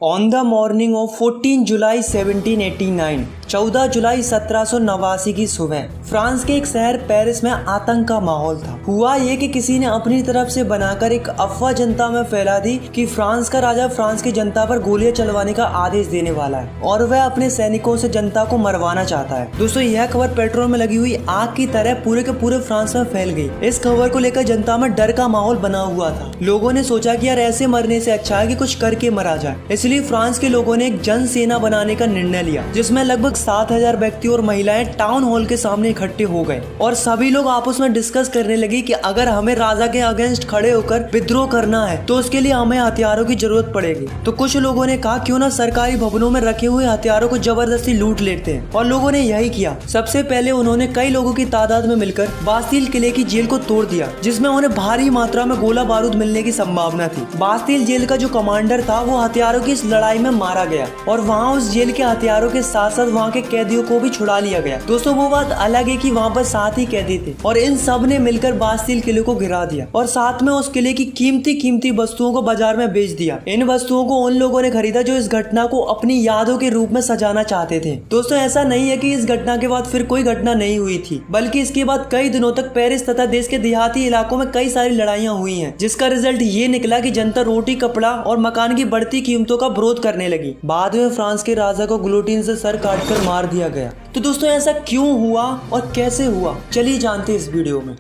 On the morning of 14 जुलाई 1789, 14 जुलाई 1789 की सुबह France के एक शहर पेरिस में आतंक का माहौल था। हुआ ये कि किसी ने अपनी तरफ से बनाकर एक अफवाह जनता में फैला दी कि फ्रांस का राजा फ्रांस की जनता पर गोलियां चलवाने का आदेश देने वाला है और वह अपने सैनिकों से जनता को मरवाना चाहता है। दोस्तों, यह खबर पेट्रोल में लगी हुई आग की तरह पूरे के पूरे फ्रांस में फैल गई। इस खबर को लेकर जनता में डर का माहौल बना हुआ था। लोगों ने सोचा कि यार ऐसे मरने से अच्छा है कि कुछ करके मरा जाए। इसलिए फ्रांस के लोगों ने एक जन सेना बनाने का निर्णय लिया, जिसमें लगभग 7,000 व्यक्ति और महिलाएं टाउन हॉल के सामने इकट्ठे हो गए और सभी लोग आपस में डिस्कस करने लगे कि अगर हमें राजा के अगेंस्ट खड़े होकर विद्रोह करना है तो उसके लिए हमें हथियारों की जरूरत पड़ेगी। तो कुछ लोगों ने कहा क्यों ना सरकारी भवनों में रखे हुए हथियारों को जबरदस्ती लूट लेते हैं, और लोगों ने यही किया। सबसे पहले उन्होंने कई लोगों की तादाद में मिलकर बास्तील किले की जेल को तोड़ दिया, जिसमें उन्हें भारी मात्रा में गोला बारूद मिलने की संभावना थी। बास्तील जेल का जो कमांडर था वो हथियारों की इस लड़ाई में मारा गया और वहाँ उस जेल के हथियारों के साथ साथ वहाँ के कैदियों को भी छुड़ा लिया गया। दोस्तों, वो बात अलग है कि वहाँ पर 7 ही कैदी थे और इन सब ने मिलकर बास्तील किले को गिरा दिया और साथ में उस किले की कीमती वस्तुओं को बाजार में बेच दिया। इन वस्तुओं को उन लोगों ने खरीदा जो इस घटना को अपनी यादों के रूप में सजाना चाहते थे। दोस्तों, ऐसा नहीं है कि इस घटना के बाद फिर कोई घटना नहीं हुई थी, बल्कि इसके बाद कई दिनों तक पेरिस तथा देश के देहाती इलाकों में कई सारी लड़ाइयाँ हुई हैं, जिसका रिजल्ट ये निकला कि जनता रोटी, कपड़ा और मकान की बढ़ती कीमतों का विरोध करने लगी। बाद में फ्रांस के राजा को गिलोटिन से सर काटकर मार दिया गया। तो दोस्तों, ऐसा क्यों हुआ और कैसे हुआ, चलिए जानते हैं इस वीडियो में।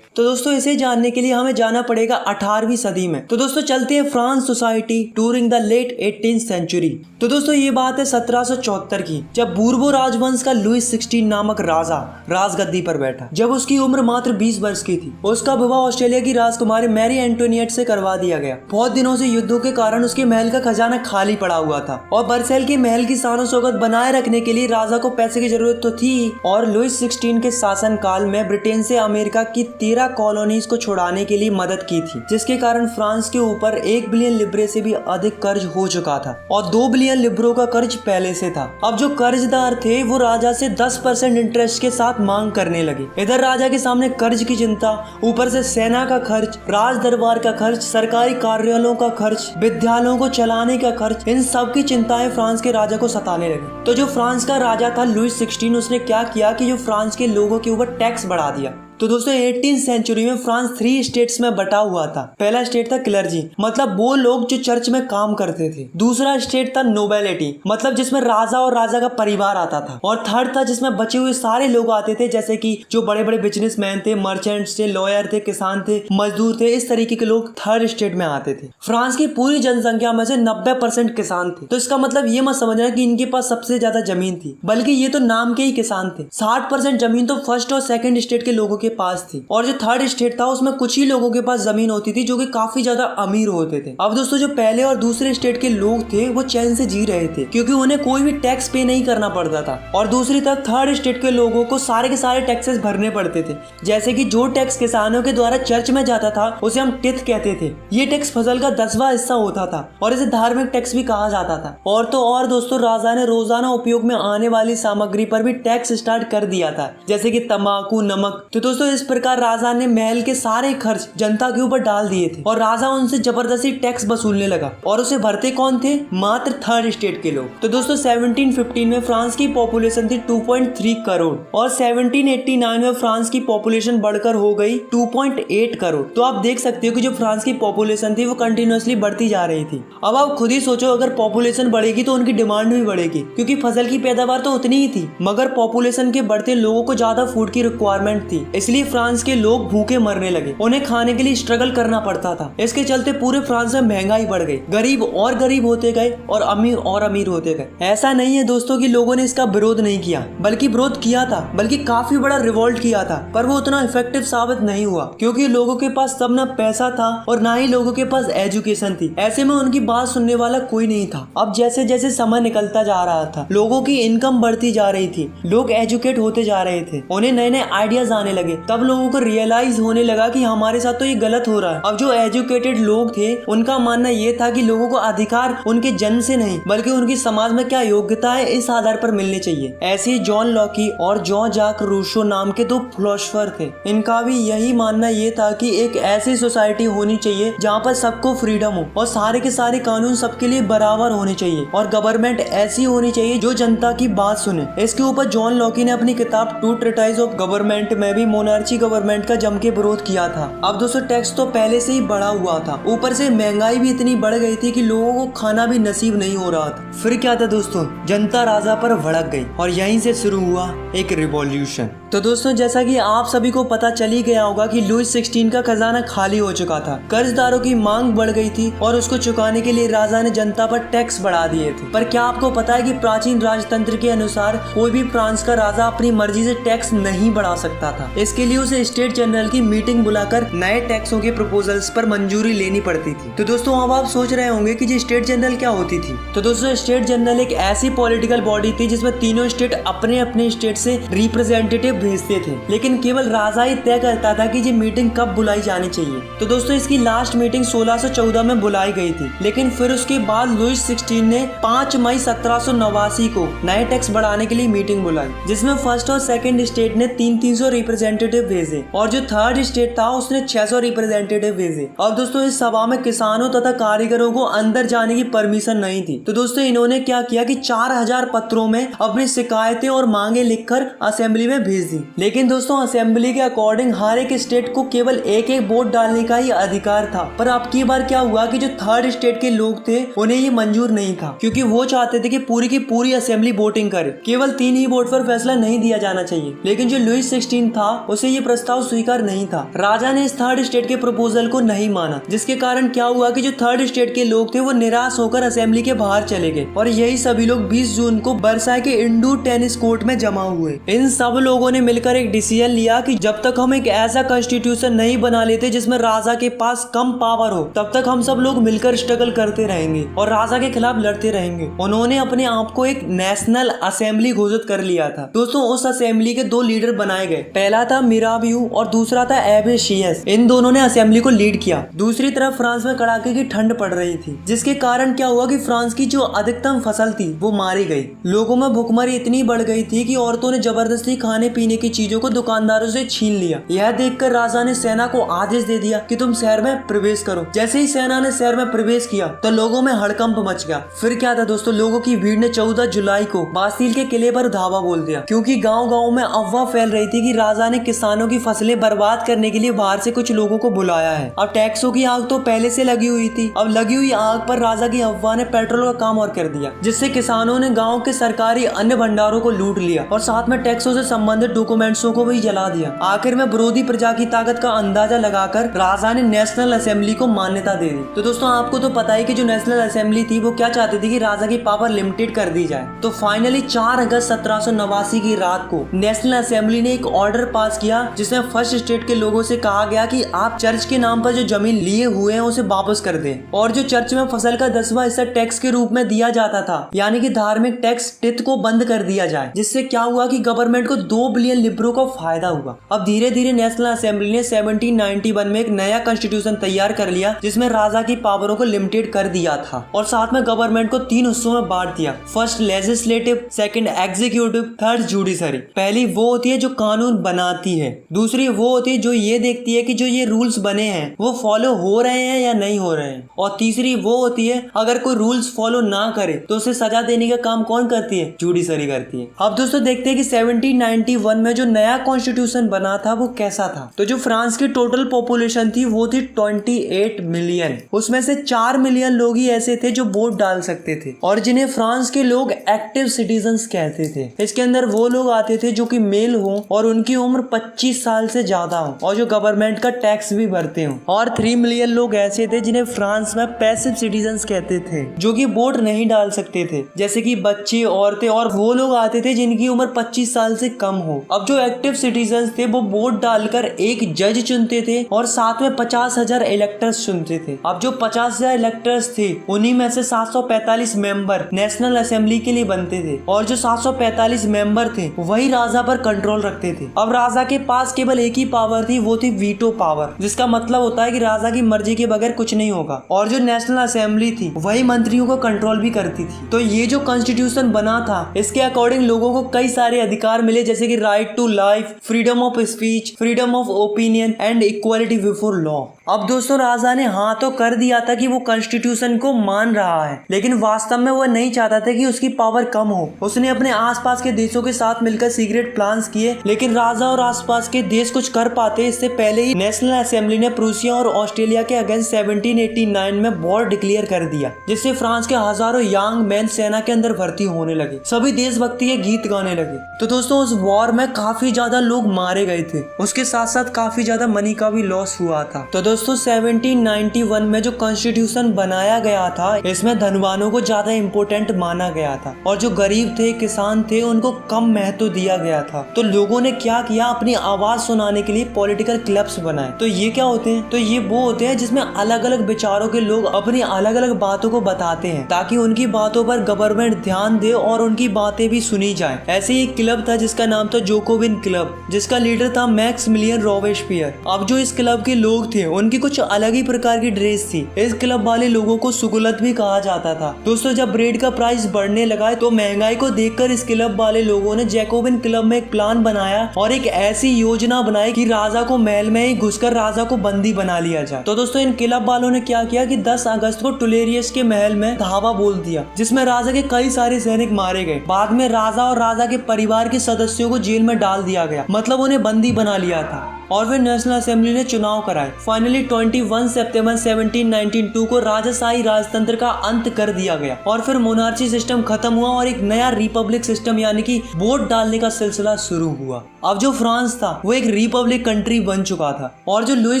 तो दोस्तों, इसे जानने के लिए हमें जाना पड़ेगा 18वीं सदी में। तो दोस्तों, चलते हैं France society during the late 18th century. तो दोस्तों, ये बात है 1774 की, जब बूर्बो राजवंश का लुईस 16 नामक राजा राजगद्दी पर बैठा। जब उसकी उम्र मात्र 20 वर्ष की थी, उसका विवाह ऑस्ट्रेलिया की राजकुमारी मैरी एंटोनिएट से करवा दिया गया। बहुत दिनों से युद्धों के कारण उसके महल का खजाना खाली पड़ा हुआ था और बर्सेल के महल की शान शौकत बनाए रखने के लिए राजा को पैसे की जरूरत तो थी, और लुईस 16 के शासन काल में ब्रिटेन से अमेरिका की 13 कॉलोनीज को छुड़ाने के लिए मदद की थी, जिसके कारण फ्रांस के ऊपर 1 बिलियन लिब्रे से भी अधिक कर्ज हो चुका था और 2 बिलियन लिब्रों का कर्ज पहले से था। अब जो कर्जदार थे वो राजा से 10% इंटरेस्ट के साथ मांग करने लगे। इधर राजा के सामने कर्ज की चिंता, ऊपर से सेना का खर्च, राज दरबार का खर्च, सरकारी कार्यालयों का खर्च, विद्यालयों को चलाने का खर्च, इन सब की चिंताएं फ्रांस के राजा को सताने लगी। तो जो फ्रांस का राजा था लुईस 16, उसने क्या किया कि जो फ्रांस के लोगों के ऊपर टैक्स बढ़ा दिया। तो दोस्तों, 18th सेंचुरी में फ्रांस 3 स्टेट्स में बटा हुआ था। पहला स्टेट था क्लर्जी, मतलब वो लोग जो चर्च में काम करते थे। दूसरा स्टेट था नोबेलिटी, मतलब जिसमें राजा और राजा का परिवार आता था। और थर्ड था जिसमें बचे हुए सारे लोग आते थे, जैसे कि जो बड़े बड़े बिजनेसमैन थे, मर्चेंट्स थे, लॉयर थे, किसान थे, मजदूर थे। इस तरीके के लोग थर्ड स्टेट में आते थे। फ्रांस की पूरी जनसंख्या में से 90% किसान थे। तो इसका मतलब ये मत समझना कि इनके पास सबसे ज्यादा जमीन थी, बल्कि ये तो नाम के ही किसान थे। 60% जमीन तो फर्स्ट और सेकंड स्टेट के लोगों के पास थी, और जो थर्ड स्टेट था उसमें कुछ ही लोगों के पास जमीन होती थी जो कि काफी ज्यादा अमीर होते थे। अब दोस्तों, जो पहले और दूसरे स्टेट के लोग थे वो चैन से जी रहे थे, क्योंकि उन्हें कोई भी टैक्स पे नहीं करना पड़ता था। और दूसरी तरफ थर्ड स्टेट के लोगों को सारे के सारे टैक्सेस भरने पड़ते थे, जैसे कि जो टैक्स किसानों के द्वारा चर्च में जाता था उसे हम टिथ कहते थे। ये टैक्स फसल का 10वां हिस्सा होता था और इसे धार्मिक टैक्स भी कहा जाता था। और तो और दोस्तों, राजा ने रोजाना उपयोग में आने वाली सामग्री पर भी टैक्स स्टार्ट कर दिया था, जैसे कि तंबाकू, नमक। तो दोस्तों, इस प्रकार राजा ने महल के सारे खर्च जनता के ऊपर डाल दिए थे और राजा उनसे जबरदस्ती टैक्स वसूलने लगा। और उसे भरते कौन थे? मात्र थर्ड स्टेट के लोग। तो दोस्तों, 1715 में फ्रांस की पॉपुलेशन थी 2.3 करोड़ और 1789 में फ्रांस की पॉपुलेशन बढ़कर हो गई 2.8 करोड़। तो आप देख सकते हो कि जो फ्रांस की पॉपुलेशन थी वो कंटिन्यूअसली बढ़ती जा रही थी। अब आप खुद ही सोचो, अगर पॉपुलेशन बढ़ेगी तो उनकी डिमांड भी बढ़ेगी, क्योंकि फसल की पैदावार तो उतनी ही थी, मगर पॉपुलेशन के बढ़ते लोगों को ज्यादा फूड की रिक्वायरमेंट थी। इसलिए फ्रांस के लोग भूखे मरने लगे, उन्हें खाने के लिए स्ट्रगल करना पड़ता था। इसके चलते पूरे फ्रांस में महंगाई बढ़ गई, गरीब और गरीब होते गए और अमीर होते गए। ऐसा नहीं है दोस्तों कि लोगों ने इसका विरोध नहीं किया, बल्कि विरोध किया था, बल्कि काफी बड़ा रिवोल्ट किया था, पर वो उतना इफेक्टिव साबित नहीं हुआ, क्योंकि लोगों के पास तब ना पैसा था और ना ही लोगों के पास एजुकेशन थी। ऐसे में उनकी बात सुनने वाला कोई नहीं था। अब जैसे जैसे समय निकलता जा रहा था, लोगों की इनकम बढ़ती जा रही थी, लोग एजुकेट होते जा रहे थे, उन्हें नए नए आइडियाज आने लगे लगे, तब लोगों को रियलाइज होने लगा कि हमारे साथ तो ये गलत हो रहा है। अब जो एजुकेटेड लोग थे उनका मानना ये था कि लोगों को अधिकार उनके जन्म से नहीं बल्कि उनकी समाज में क्या योग्यता है इस आधार पर मिलने चाहिए। ऐसे ही जॉन लॉकी और जॉन जाक रूसो नाम के दो फिलोसोफर थे। इनका भी यही मानना ये था कि एक ऐसी सोसाइटी होनी चाहिए जहाँ पर सबको फ्रीडम हो और सारे के सारे कानून सबके लिए बराबर होने चाहिए और गवर्नमेंट ऐसी होनी चाहिए जो जनता की बात सुने। इसके ऊपर जॉन लॉकी ने अपनी किताब टू ट्रीटाइज ऑफ गवर्नमेंट में भी मोनार्ची गवर्नमेंट का जम के विरोध किया था। अब दोस्तों टैक्स तो पहले से ही बढ़ा हुआ था, ऊपर से महंगाई भी इतनी बढ़ गई थी कि लोगों को खाना भी नसीब नहीं हो रहा था। फिर क्या था दोस्तों, जनता राजा पर भड़क गई और यहीं से शुरू हुआ एक रिवॉल्यूशन। तो दोस्तों जैसा कि आप सभी को पता चल ही गया होगा कि लुई 16 का खजाना खाली हो चुका था, कर्जदारों की मांग बढ़ गई थी और उसको चुकाने के लिए राजा ने जनता पर टैक्स बढ़ा दिए थे। पर क्या आपको पता है कि प्राचीन राजतंत्र के अनुसार कोई भी फ्रांस का राजा अपनी मर्जी से टैक्स नहीं बढ़ा सकता था। इसके लिए उसे स्टेट जनरल की मीटिंग बुलाकर नए टैक्सों के प्रपोजल्स पर मंजूरी लेनी पड़ती थी। तो दोस्तों अब आप सोच रहे होंगे कि स्टेट जनरल क्या होती थी। तो दोस्तों स्टेट जनरल एक ऐसी पॉलिटिकल बॉडी थी जिसमें तीनों स्टेट अपने अपने स्टेट से रिप्रेजेंटेटिव भेजते थे, लेकिन केवल राजा ही तय करता था कि ये मीटिंग कब बुलाई जानी चाहिए। तो दोस्तों इसकी लास्ट मीटिंग 1614 में बुलाई गई थी, लेकिन फिर उसके बाद लुई 16 ने 5 मई 1789 को नए टैक्स बढ़ाने के लिए मीटिंग बुलाई, जिसमें फर्स्ट और सेकंड स्टेट ने 300 रिप्रेजेंटेटिव भेजे और जो थर्ड स्टेट था उसने 600 रिप्रेजेंटेटिव भेजे। अब दोस्तों इस सभा में किसानों तथा कारीगरों को अंदर जाने की परमिशन नहीं थी। तो दोस्तों इन्होंने क्या किया कि 4000 पत्रों में अपनी शिकायतें और मांगे लिखकर असेंबली में भेज दी। लेकिन दोस्तों असेंबली के अकॉर्डिंग हर एक स्टेट को केवल एक एक वोट डालने का ही अधिकार था। पर अब की बार क्या हुआ कि जो थर्ड स्टेट के लोग थे उन्हें ये मंजूर नहीं था, क्योंकि वो चाहते थे कि पूरी की पूरी असेंबली वोटिंग करे, केवल 3 ही वोट पर फैसला नहीं दिया जाना चाहिए। लेकिन जो लुई 16 था उसे ये प्रस्ताव स्वीकार नहीं था। राजा ने इस थर्ड स्टेट के प्रपोजल को नहीं माना, जिसके कारण क्या हुआ कि जो थर्ड स्टेट के लोग थे वो निराश होकर असेंबली के बाहर चले गए और यही सभी लोग 20 जून को वर्साई के इंडोर टेनिस कोर्ट में जमा हुए। इन सब लोगों ने मिलकर एक डिसीजन लिया कि जब तक हम एक ऐसा कॉन्स्टिट्यूशन नहीं बना लेते जिसमें राजा के पास कम पावर हो, तब तक हम सब लोग मिलकर स्ट्रगल करते रहेंगे और राजा के खिलाफ लड़ते रहेंगे। उन्होंने अपने आप को एक नेशनल असेंबली घोषित कर लिया था। दोस्तों उस असेंबली के 2 लीडर बनाए गए, पहला था मिराबियू और दूसरा था एबेशियस। इन दोनों ने असेंबली को लीड किया। दूसरी तरफ फ्रांस में कड़ाके की ठंड पड़ रही थी, जिसके कारण क्या हुआ कि फ्रांस की जो अधिकतम फसल थी वो मारी गई। लोगों में भुखमरी इतनी बढ़ गई थी कि औरतों ने जबरदस्ती खाने पीने की चीजों को दुकानदारों से छीन लिया। यह देखकर राजा ने सेना को आदेश दे दिया कि तुम शहर में प्रवेश करो। जैसे ही सेना ने शहर में प्रवेश किया तो लोगों में हड़कंप मच गया। फिर क्या था दोस्तों, लोगों की भीड़ ने 14 जुलाई को बास्टील के किले पर धावा बोल दिया, क्योंकि गांव-गांव में अफवाह फैल रही थी कि राजा ने किसानों की फसलें बर्बाद करने के लिए बाहर से कुछ लोगों को बुलाया है। अब टैक्सों की आग तो पहले से लगी हुई थी, अब लगी हुई आग पर राजा की अफवाह ने पेट्रोल का काम और कर दिया, जिससे किसानों ने गाँव के सरकारी अन्य भंडारों को लूट लिया और साथ में टैक्सों से संबंधित डॉक्यूमेंट्सों को भी जला दिया। आखिर में विरोधी प्रजा की ताकत का अंदाजा लगाकर राजा ने नेशनल असेंबली को मान्यता दे दी। तो दोस्तों आपको तो पता है कि जो नेशनल असेंबली थी वो क्या चाहती थी कि राजा की पावर लिमिटेड कर दी जाए। तो फाइनली 4 अगस्त 1789 की रात को नेशनल असेंबली ने एक ऑर्डर पास किया, जिसमें फर्स्ट स्टेट के लोगों से कहा गया कि आप चर्च के नाम पर जो जमीन लिए हुए हैं उसे वापस कर दें और जो चर्च में फसल का 10वां हिस्सा टैक्स के रूप में दिया जाता था, यानी कि धार्मिक टैक्स टिथ को बंद कर दिया जाए। जिससे क्या हुआ कि गवर्नमेंट को 2 बिलियन लिब्रो का फायदा हुआ। अब धीरे धीरे नेशनल असेंबली ने 1791 में एक नया कॉन्स्टिट्यूशन तैयार कर लिया, जिसमें राजा की पावरों को लिमिटेड कर दिया था और साथ में गवर्नमेंट को 3 हिस्सों में बांट दिया। First legislative, second executive, third judiciary. पहली वो होती है जो कानून बनाती है, दूसरी वो होती है जो ये देखती है कि जो ये रूल्स बने हैं वो फॉलो हो रहे हैं या नहीं हो रहे हैं, और तीसरी वो होती है अगर कोई रूल्स फॉलो ना करे तो उसे सजा देने का काम कौन करती है? जुडिशरी करती है। अब दोस्तों देखते हैं कि 1791 में जो नया कॉन्स्टिट्यूशन बना था वो कैसा था। तो जो फ्रांस की टोटल पॉपुलेशन थी वो थी 28 मिलियन। उसमें से 4 मिलियन लोग ही ऐसे थे जो वोट डाल सकते थे और जिन्हें फ्रांस के लोग एक्टिव सिटीजन्स कहते थे। इसके अंदर वो लोग आते थे जो कि मेल हो और उनकी उम्र 25 साल से ज्यादा हो और जो गवर्नमेंट का टैक्स भी भरते हो, और 3 मिलियन लोग ऐसे थे जिन्हें फ्रांस में पैसिव सिटीजन्स कहते थे, जो कि वोट नहीं डाल सकते थे, जैसे कि बच्चे, औरतें, और वो लोग आते थे जिनकी उम्र 25 साल से कम हो। हो। अब जो एक्टिव सिटीजन थे वो वोट डालकर एक जज चुनते थे और साथ में 50,000 इलेक्टर्स चुनते थे। अब जो 50,000 इलेक्टर्स थे उन्हीं में से 745 मेंबर नेशनल असेंबली के लिए बनते थे और जो 745 मेंबर थे वही राजा पर कंट्रोल रखते थे। अब राजा के पास केवल एक ही पावर थी, वो थी वीटो पावर, जिसका मतलब होता है कि राजा की मर्जी के बगैर कुछ नहीं होगा। और जो नेशनल असेंबली थी वही मंत्रियों को कंट्रोल भी करती थी। तो ये जो कॉन्स्टिट्यूशन बना था इसके अकॉर्डिंग लोगों को कई सारे अधिकार मिले, जैसे कि right to life, freedom of speech, freedom of opinion and equality before law. अब दोस्तों राजा ने हाँ तो कर दिया था कि वो कॉन्स्टिट्यूशन को मान रहा है, लेकिन वास्तव में वो नहीं चाहता था कि उसकी पावर कम हो। उसने अपने आसपास के देशों के साथ मिलकर सीक्रेट प्लान्स किए, लेकिन राजा और आसपास के देश कुछ कर पाते इससे पहले ही नेशनल असेंबली ने प्रूसिया और ऑस्ट्रेलिया के अगेंस्ट 1789 में वॉर डिक्लेयर कर दिया, जिससे फ्रांस के हजारों यंग मैन सेना के अंदर भर्ती होने लगे। सभी देशभक्ति के गीत गाने लगे। तो दोस्तों उस वॉर में काफी ज्यादा लोग मारे गए थे, उसके साथ साथ काफी ज्यादा मनी का भी लॉस हुआ था। तो दोस्तों 1791 में जो कॉन्स्टिट्यूशन बनाया गया था इसमें धनवानों को ज्यादा इम्पोर्टेंट माना गया था और जो गरीब थे, किसान थे, उनको कम महत्व दिया गया था। तो लोगों ने क्या किया, अपनी आवाज सुनाने के लिए पॉलिटिकल क्लब्स बनाए। तो ये क्या होते हैं, तो ये वो होते हैं जिसमें अलग अलग विचारों के लोग अपनी अलग अलग बातों को बताते हैं ताकि उनकी बातों पर गवर्नमेंट ध्यान दे और उनकी बातें भी सुनी जाए। ऐसे ही एक क्लब था जिसका नाम था जोकोविन क्लब, जिसका लीडर था मैक्सिमिलियन रॉबेस्पियर। अब जो इस क्लब के लोग थे उनकी कुछ अलग ही प्रकार की ड्रेस थी। इस क्लब वाले लोगों को सुगुलत भी कहा जाता था। दोस्तों जब ब्रेड का प्राइस बढ़ने लगा तो महंगाई को देखकर इस क्लब वाले लोगों ने जैकोबिन क्लब में एक प्लान बनाया और एक ऐसी योजना बनाई कि राजा को महल में ही घुसकर राजा को बंदी बना लिया जाए। तो दोस्तों इन क्लब वालों ने क्या किया कि 10 अगस्त को टुलेरियस के महल में धावा बोल दिया, जिसमें राजा के कई सारे सैनिक मारे गए। बाद में राजा और राजा के परिवार के सदस्यों को जेल में डाल दिया गया, मतलब उन्हें बंदी बना लिया था। और फिर नेशनल असेंबली ने चुनाव कराए। फाइनली 21 सितंबर 1792 को राजाशाही राजतंत्र का अंत कर दिया गया और फिर मोनार्ची सिस्टम खत्म हुआ और एक नया रिपब्लिक सिस्टम यानी कि वोट डालने का सिलसिला शुरू हुआ। अब जो फ्रांस था वो एक रिपब्लिक कंट्री बन चुका था और जो लुई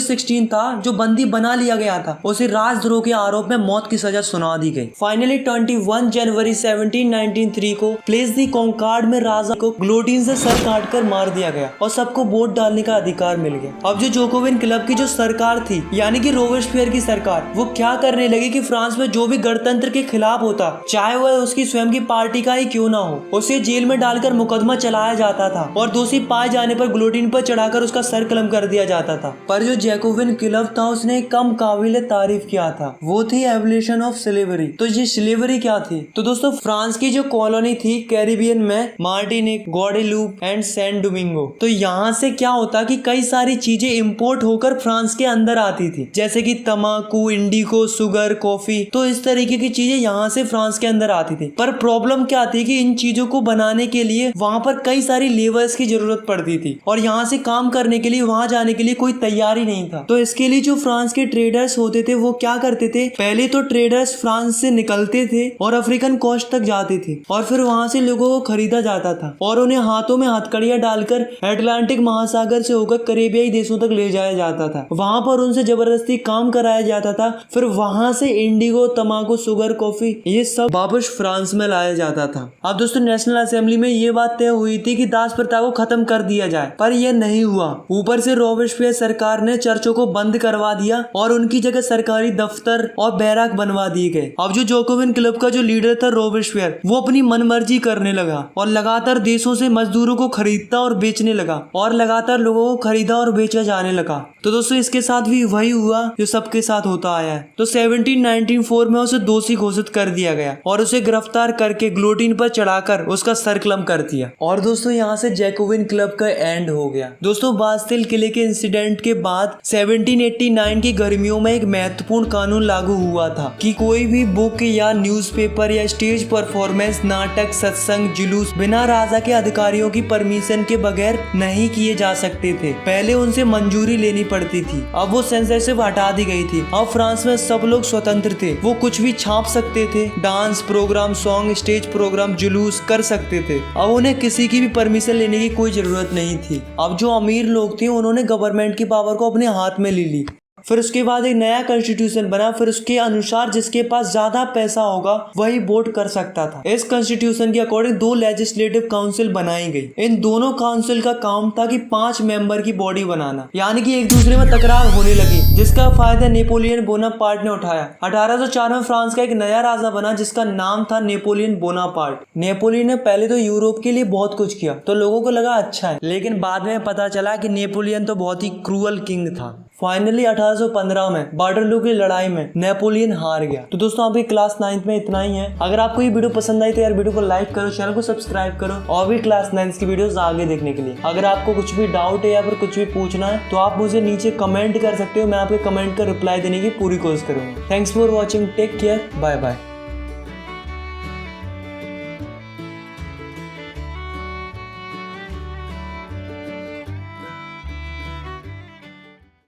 16 था जो बंदी बना लिया गया था उसे राजद्रोह के आरोप में मौत की सजा सुना दी गई। फाइनली 21 जनवरी 1793 को प्लेस दी कॉन्कार्ड में राजा को ग्लोटिन से सर काट कर मार दिया गया और सबको वोट डालने का अधिकार मिल गया। अब जो जोकोविन क्लब की जो सरकार थी यानी कि रोबेस्पियर की सरकार, वो क्या करने लगी कि फ्रांस में जो भी गणतंत्र के खिलाफ होता, चाहे वह उसकी स्वयं की पार्टी का ही क्यों ना हो, उसे जेल में डालकर मुकदमा चलाया जाता था और दोषी पाए जाने पर गुलोटिन पर चढ़ाकर उसका सर कलम कर दिया जाता था। पर जो जैकोबिन क्लब था उसने कम काबिल तारीफ किया था, वो थी एबोलिशन ऑफ स्लेवरी। तो ये स्लेवरी क्या थी, तो दोस्तों फ्रांस की जो कॉलोनी थी कैरिबियन में, Martinique, Guadeloupe and San Domingo, तो यहाँ से क्या होता कि कई सारी चीजें इंपोर्ट होकर फ्रांस के अंदर आती थी, जैसे कि तंबाकू, इंडिगो, शुगर, कॉफी। तो इस तरीके की चीजें यहाँ से फ्रांस के अंदर आती थी। पर प्रॉब्लम क्या थी कि इन चीजों को बनाने के लिए वहाँ पर कई सारी लेबर्स की जरूरत पड़ती थी और यहाँ से काम करने के लिए वहाँ जाने के लिए कोई तैयारी नहीं था। तो इसके लिए जो फ्रांस के ट्रेडर्स होते थे वो क्या करते थे, पहले तो ट्रेडर्स फ्रांस से निकलते थे और अफ्रीकन कोस्ट तक जाते थे और फिर वहाँ से लोगों को खरीदा जाता था और उन्हें हाथों में हथकड़ियां डालकर अटलांटिक महासागर से होकर करेबियाई देशों तक ले जाया जाता था। वहाँ पर उनसे जबरदस्ती काम कराया जाता था। फिर वहाँ से इंडिगो, तंबाकू, शुगर, कॉफी ये सब वापस फ्रांस में लाया जाता था। अब दोस्तों नेशनल असेंबली में ये बात तय हुई थी कि दास प्रथा को खत्म कर दिया जाए, पर यह नहीं हुआ। ऊपर से रोबेस्पियर सरकार ने चर्चों को बंद करवा दिया और उनकी जगह सरकारी दफ्तर और बैराक बनवा दिए गए। अब जो जोकोविन क्लब का जो लीडर था रोबेस्पियर, वो अपनी मनमर्जी करने लगा और लगातार देशों से मजदूरों को खरीदता और बेचने लगा और लगातार लोगों को खरीदा और बेचा जाने लगा। तो दोस्तों इसके साथ भी वही हुआ जो सबके साथ होता आया है। तो 1794 में उसे दोषी घोषित कर दिया गया और उसे गिरफ्तार करके ग्लोटिन पर चढ़ाकर उसका सर कलम कर दिया। और दोस्तों यहाँ से जैकोबिन क्लब का एंड हो गया। दोस्तों बास्तिल किले के इंसिडेंट के बाद 1789 की गर्मियों में एक महत्वपूर्ण कानून लागू हुआ था कि कोई भी बुक या न्यूज़पेपर या स्टेज परफॉर्मेंस, नाटक, सत्संग, जुलूस बिना राजा के अधिकारियों की परमिशन के बगैर नहीं किए जा सकते थे। पहले उनसे मंजूरी लेनी पड़ती थी। अब वो सेंसरशिप हटा दी गई थी। अब फ्रांस में सब लोग स्वतंत्र थे, वो कुछ भी छाप सकते थे, dance program, song, stage program, जुलूस कर सकते थे। अब उन्हें किसी की भी परमिशन लेने की कोई जरूरत नहीं थी। अब जो अमीर लोग थे उन्होंने गवर्नमेंट की पावर को अपने हाथ में ले ली। फिर उसके बाद एक नया कॉन्स्टिट्यूशन बना, फिर उसके अनुसार जिसके पास ज्यादा पैसा होगा वही वोट कर सकता था। इस कॉन्स्टिट्यूशन के अकॉर्डिंग 2 लेजिस्लेटिव काउंसिल बनाई गई। इन दोनों काउंसिल का काम था कि 5 मेंबर की बॉडी बनाना, यानी कि एक दूसरे में तकरार होने लगी, जिसका फायदा नेपोलियन बोनापार्ट ने उठाया। 1804 में फ्रांस का एक नया राजा बना जिसका नाम था नेपोलियन बोनापार्ट। नेपोलियन ने पहले तो यूरोप के लिए बहुत कुछ किया तो लोगों को लगा अच्छा है, लेकिन बाद में पता चला कि नेपोलियन तो बहुत ही क्रूअल किंग था। फाइनली 1815 में वाटरलू की लड़ाई में नेपोलियन हार गया। तो दोस्तों आपकी क्लास 9th में इतना ही है। अगर आपको ये वीडियो पसंद आई तो यार वीडियो को लाइक करो, चैनल को सब्सक्राइब करो और भी क्लास 9th की वीडियोस आगे देखने के लिए। अगर आपको कुछ भी डाउट है या फिर कुछ भी पूछना है तो आप मुझे नीचे कमेंट कर सकते हो, मैं आपके कमेंट का रिप्लाई देने की पूरी कोशिश करूंगा। Thanks for watching, take care, bye bye.